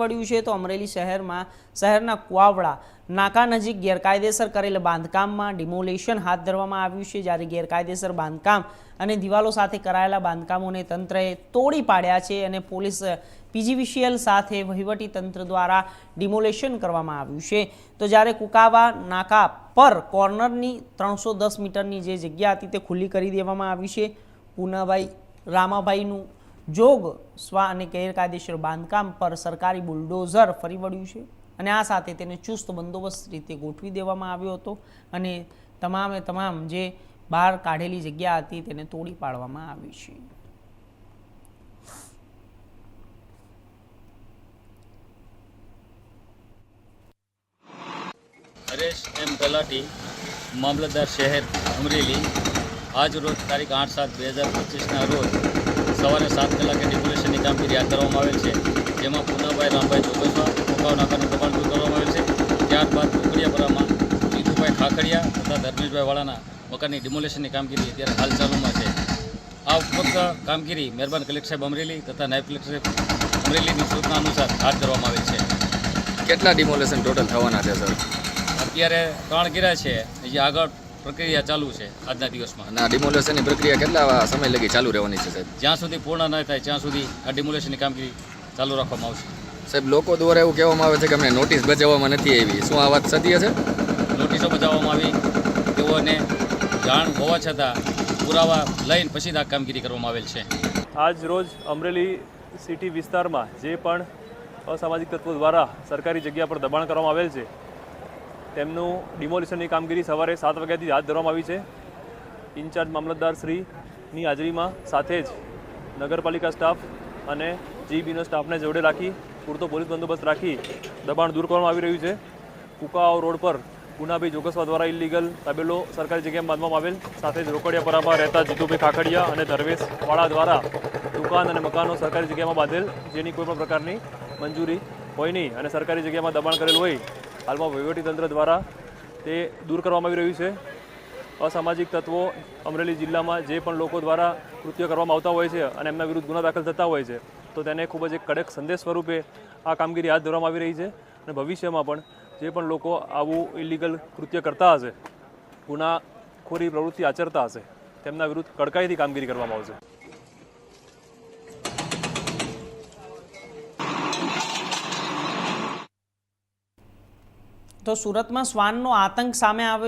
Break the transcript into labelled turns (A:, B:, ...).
A: વળ્યું છે તો અમરેલી શહેરના કુવાવડા નાકા નજીક ગેરકાયદેસર કરેલ બાંધકામમાં ડિમોલેશન હાથ ધરવામાં આવ્યું છે। જ્યારે ગેરકાયદેસર બાંધકામ અને દિવાલો સાથે કરાયેલા બાંધકામોને તંત્રએ તોડી પાડ્યા છે અને પોલીસ પીજીવીસીએલ સાથે વહીવટી તંત્ર દ્વારા ડિમોલેશન કરવામાં આવ્યું છે। તો જ્યારે કુકાવા નાકા પર કોર્નરની 310 મીટરની જે જગ્યા હતી તે ખુલ્લી કરી દેવામાં આવી છે। પૂનાભાઈ રામાભાઈનું જોગ સ્વા અને ગેરકાયદેસર બાંધકામ પર સરકારી બુલડોઝર ફરી વળ્યું છે અને આ સાથે તેને ચુસ્ત બંદોબસ્ત રીતે ગોઠવી દેવામાં આવ્યો હતો અને તમામ જે બહાર કાઢેલી જગ્યા હતી તેને તોડી પાડવામાં આવી છે।
B: હરેશ એમ તલાટી, મામલતદાર શહેર અમરેલી। આજ રોજ તારીખ 8/7/2025ના રોજ સવારે 7 કલાકે ડિમોલેશનની કામગીરી હાથ ધરવામાં આવેલ છે, જેમાં પૂનાભાઈ રામભાઈ જોગસવા કુકાવ નાકાનું દબાણ દૂર કરવામાં આવેલ છે। ત્યારબાદ ટુકડિયાપરામાં જીતુભાઈ ખાખડિયા તથા ધર્મેશભાઈ વાળાના મકાનની ડિમોલેશનની કામગીરી અત્યારે હાલ ચાલુમાં છે। આ ઉપરોક્ત કામગીરી મહેરબાન કલેક્ટર સાહેબ અમરેલી તથા નાયબ કલેક્ટર સાહેબ અમરેલીની સૂચના અનુસાર હાથ ધરવામાં આવેલ છે।
C: કેટલા ડિમોલેશન ટોટલ થવાના છે સર?
B: અત્યારે 3 કર્યા છે, જે આગળ પ્રક્રિયા ચાલુ છે આજના દિવસમાં।
C: અને આ ડિમોલેશનની પ્રક્રિયા કેટલા સમય લગી ચાલુ રહેવાની છે સાહેબ?
B: જ્યાં સુધી પૂર્ણ ન થાય ત્યાં સુધી આ ડિમોલેશનની કામગીરી ચાલુ રાખવામાં આવશે।
C: સાહેબ, લોકો દ્વારા એવું કહેવામાં આવે છે કે અમને નોટિસ બજાવવામાં નથી આવી, શું આ વાત સત્ય છે?
B: નોટિસો બજાવવામાં આવી, તેઓને જાણ હોવા છતાં પુરાવા લઈને પછી આ કામગીરી કરવામાં આવેલ છે।
D: આજ રોજ અમરેલી સિટી વિસ્તારમાં જે પણ અસામાજિક તત્વો દ્વારા સરકારી જગ્યા પર દબાણ કરવામાં આવેલ છે તેમનું ડિમોલિશનની કામગીરી સવારે 7 વાગ્યાથી હાથ ધરવામાં આવી છે। ઇન્ચાર્જ મામલતદાર શ્રીની હાજરીમાં સાથે જ નગરપાલિકા સ્ટાફ અને જીબીનો સ્ટાફને જોડે રાખી પૂરતો પોલીસ બંદોબસ્ત રાખી દબાણ દૂર કરવામાં આવી રહ્યું છે। કુકાવ રોડ પર પૂનાભાઈ જોગસવા દ્વારા ઇલીગલ તબેલો સરકારી જગ્યામાં બાંધવામાં આવેલ, સાથે જ રોકડિયાપરામાં રહેતા જીતુભાઈ ખાખડિયા અને ધર્મેશ વાળા દ્વારા દુકાન અને મકાનો સરકારી જગ્યામાં બાંધેલ, જેની કોઈ પણ પ્રકારની મંજૂરી હોય નહીં અને સરકારી જગ્યામાં દબાણ કરેલ હોય હાલમાં વહીવટીતંત્ર દ્વારા તે દૂર કરવામાં આવી રહ્યું છે। અસામાજિક તત્વો અમરેલી જિલ્લામાં જે પણ લોકો દ્વારા કૃત્ય કરવામાં આવતા હોય છે અને એમના વિરુદ્ધ ગુના દાખલ થતા હોય છે તો તેને ખૂબ જ એક કડક સંદેશ સ્વરૂપે આ કામગીરી હાથ ધરવામાં આવી રહી છે અને ભવિષ્યમાં પણ જે પણ લોકો આવું ઇલીગલ કૃત્ય કરતા હશે, ગુનાખોરી પ્રવૃત્તિ આચરતા હશે, તેમના વિરુદ્ધ કડકાઈથી કામગીરી કરવામાં આવશે।
A: તો સુરતમાં શ્વાનનો આતંક સામે આવ્યો છે।